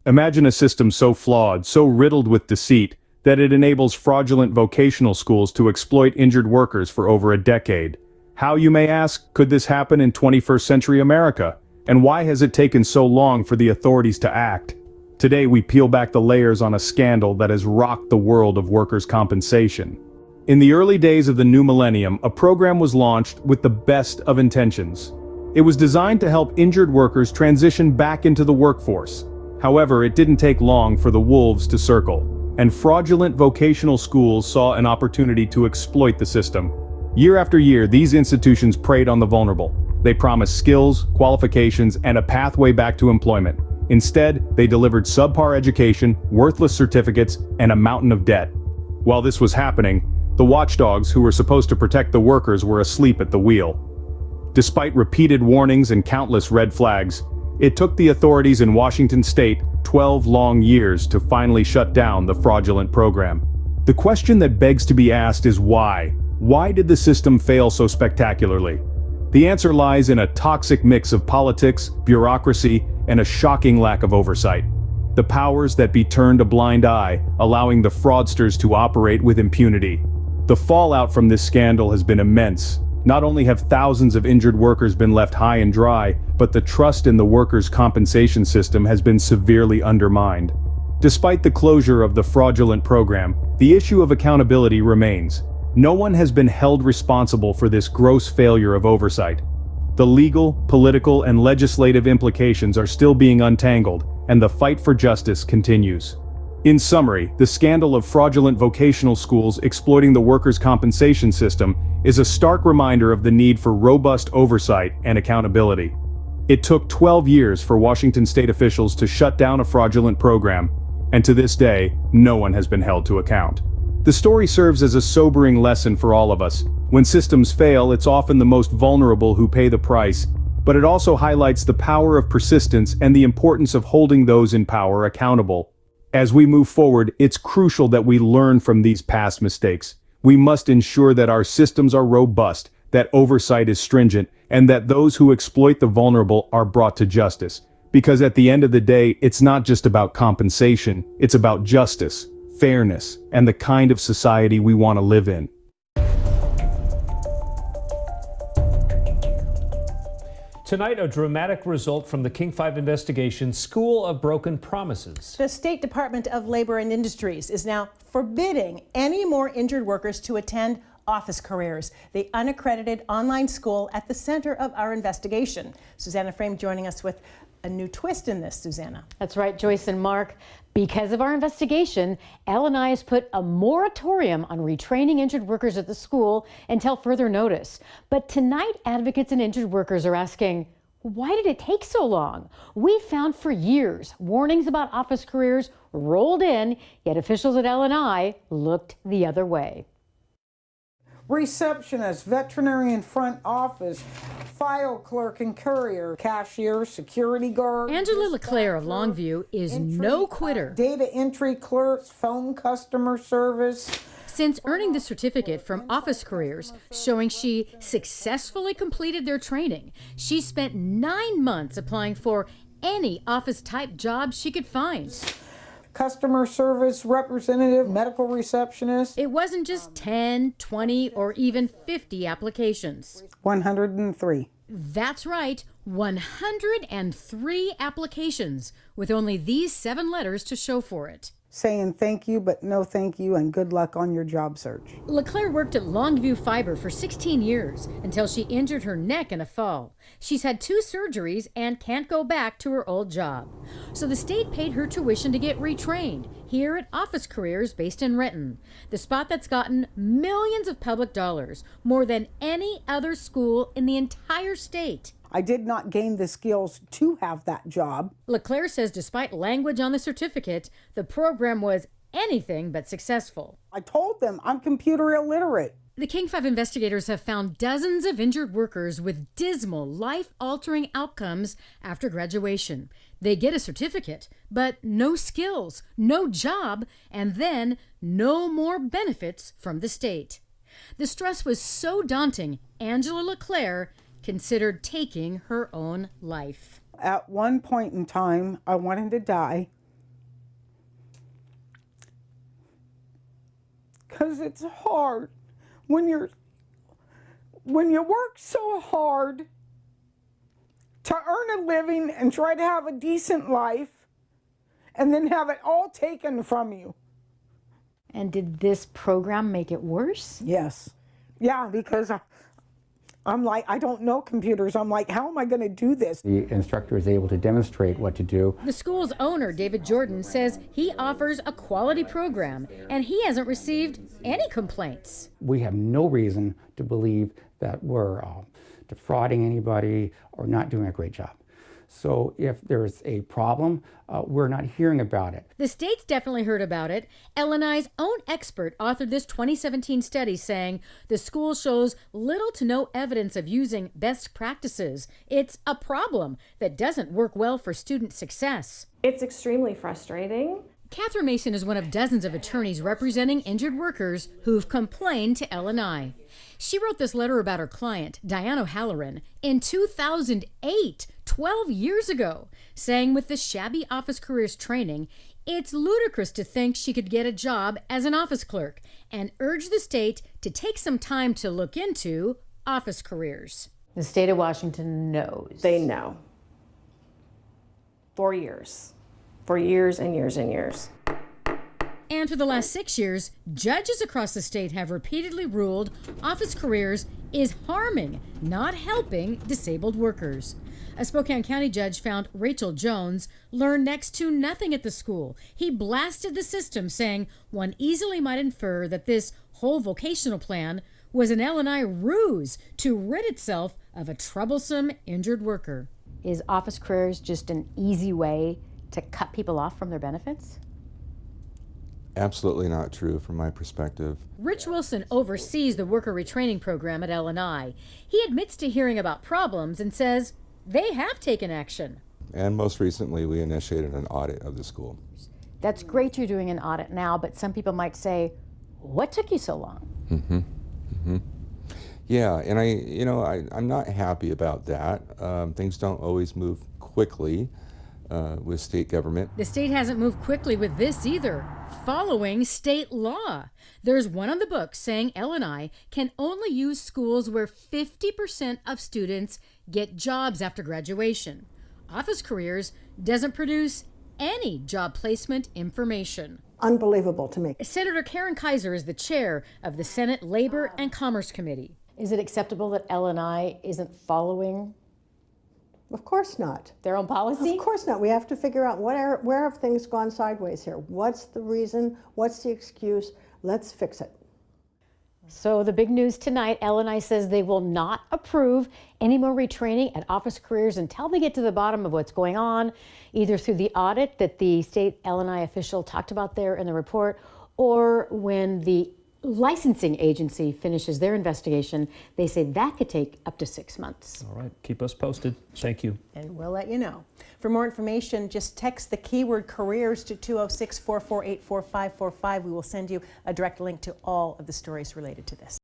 Imagine a system so flawed, so riddled with deceit, that it enables fraudulent vocational schools to exploit injured workers for over a decade. How, you may ask, could this happen in 21st century America? And why has it taken so long for the authorities to act? Today we peel back the layers on a scandal that has rocked the world of workers' compensation. In the early days of the new millennium, a program was launched with the best of intentions. It was designed to help injured workers transition back into the workforce. However, it didn't take long for the wolves to circle, and fraudulent vocational schools saw an opportunity to exploit the system. Year after year, these institutions preyed on the vulnerable. They promised skills, qualifications, and a pathway back to employment. Instead, they delivered subpar education, worthless certificates, and a mountain of debt. While this was happening, the watchdogs who were supposed to protect the workers were asleep at the wheel. Despite repeated warnings and countless red flags, it took the authorities in Washington state 12 long years to finally shut down the fraudulent program. The question that begs to be asked is why? Why did the system fail so spectacularly? The answer lies in a toxic mix of politics, bureaucracy, and a shocking lack of oversight. The powers that be turned a blind eye, allowing the fraudsters to operate with impunity. The fallout from this scandal has been immense. Not only have thousands of injured workers been left high and dry, but the trust in the workers' compensation system has been severely undermined. Despite the closure of the fraudulent program, the issue of accountability remains. No one has been held responsible for this gross failure of oversight. The legal, political, and legislative implications are still being untangled, and the fight for justice continues. In summary, the scandal of fraudulent vocational schools exploiting the workers' compensation system is a stark reminder of the need for robust oversight and accountability. It took 12 years for Washington state officials to shut down a fraudulent program, and to this day, no one has been held to account. The story serves as a sobering lesson for all of us. When systems fail, it's often the most vulnerable who pay the price, but it also highlights the power of persistence and the importance of holding those in power accountable. As we move forward, it's crucial that we learn from these past mistakes. We must ensure that our systems are robust, that oversight is stringent, and that those who exploit the vulnerable are brought to justice. Because at the end of the day, it's not just about compensation, it's about justice, fairness, and the kind of society we want to live in. Tonight, a dramatic result from the King 5 investigation, School of Broken Promises. The State Department of Labor and Industries is now forbidding any more injured workers to attend Office Careers, the unaccredited online school at the center of our investigation. Susanna Frame joining us with a new twist in this, Susanna. That's right, Joyce and Mark. Because of our investigation, L&I has put a moratorium on retraining injured workers at the school until further notice. But tonight, advocates and injured workers are asking, why did it take so long? We found for years warnings about Office Careers rolled in, yet officials at L&I looked the other way. Receptionist, veterinarian front office, file clerk and courier, cashier, security guard. Angela LeClaire of Longview is no quitter. Data entry clerks, phone customer service. Since earning the certificate from Office Careers showing she successfully completed their training, she spent 9 months applying for any office-type job she could find. Customer service representative, medical receptionist. It wasn't just 10, 20, or even 50 applications. 103. That's right, 103 applications, with only these 7 letters to show for it. Saying thank you, but no thank you, and good luck on your job search. LeClaire worked at Longview Fiber for 16 years until she injured her neck in a fall. She's had 2 surgeries and can't go back to her old job. So the state paid her tuition to get retrained here at Office Careers based in Renton, the spot that's gotten millions of public dollars, more than any other school in the entire state. I did not gain the skills to have that job. LeClaire says despite language on the certificate, the program was anything but successful. I told them I'm computer illiterate. The King 5 investigators have found dozens of injured workers with dismal, life-altering outcomes after graduation. They get a certificate, but no skills, no job, and then no more benefits from the state. The stress was so daunting, Angela LeClaire considered taking her own life. At one point in time, I wanted to die. because it's hard when you work so hard to earn a living and try to have a decent life and then have it all taken from you. And did this program make it worse? Yes. Yeah, because I'm like, I don't know computers. I'm like, how am I going to do this? The instructor is able to demonstrate what to do. The school's owner, David Jordan, says he offers a quality program and he hasn't received any complaints. We have no reason to believe that we're defrauding anybody or not doing a great job. So if there's a problem, we're not hearing about it. The state's definitely heard about it. LNI's own expert authored this 2017 study saying the school shows little to no evidence of using best practices. It's a problem that doesn't work well for student success. It's extremely frustrating. Catherine Mason is one of dozens of attorneys representing injured workers who've complained to LNI. She wrote this letter about her client, Diana O'Halloran, in 2008, 12 years ago, saying with the shabby office careers training, it's ludicrous to think she could get a job as an office clerk, and urged the state to take some time to look into office careers. The state of Washington knows. They know. For years. For years and years and years. And for the last 6 years, judges across the state have repeatedly ruled office careers is harming, not helping disabled workers. A Spokane County judge found Rachel Jones learned next to nothing at the school. He blasted the system, saying one easily might infer that this whole vocational plan was an LNI ruse to rid itself of a troublesome injured worker. Is office careers just an easy way to cut people off from their benefits? Absolutely not true from my perspective. Rich Wilson oversees the worker retraining program at LNI. He admits to hearing about problems and says they have taken action. And most recently, we initiated an audit of the school. That's great you're doing an audit now, but some people might say, what took you so long? Yeah, and I'm not happy about that. Things don't always move quickly with state government. The state hasn't moved quickly with this either, following state law. There's one on the books saying LNI can only use schools where 50% of students get jobs after graduation. Office Careers doesn't produce any job placement information. Unbelievable to me. Senator Karen Kaiser is the chair of the Senate Labor and Commerce Committee. Is it acceptable that LNI isn't following Of course not. their own policy? Of course not. We have to figure out where have things gone sideways here. What's the reason? What's the excuse? Let's fix it. So the big news tonight, LNI says they will not approve any more retraining at Office Careers until they get to the bottom of what's going on, either through the audit that the state LNI official talked about there in the report, or when the licensing agency finishes their investigation. They say that could take up to 6 months. All right, keep us posted. Thank you. And we'll let you know. For more information, just text the keyword careers to 206-448-4545. We will send you a direct link to all of the stories related to this.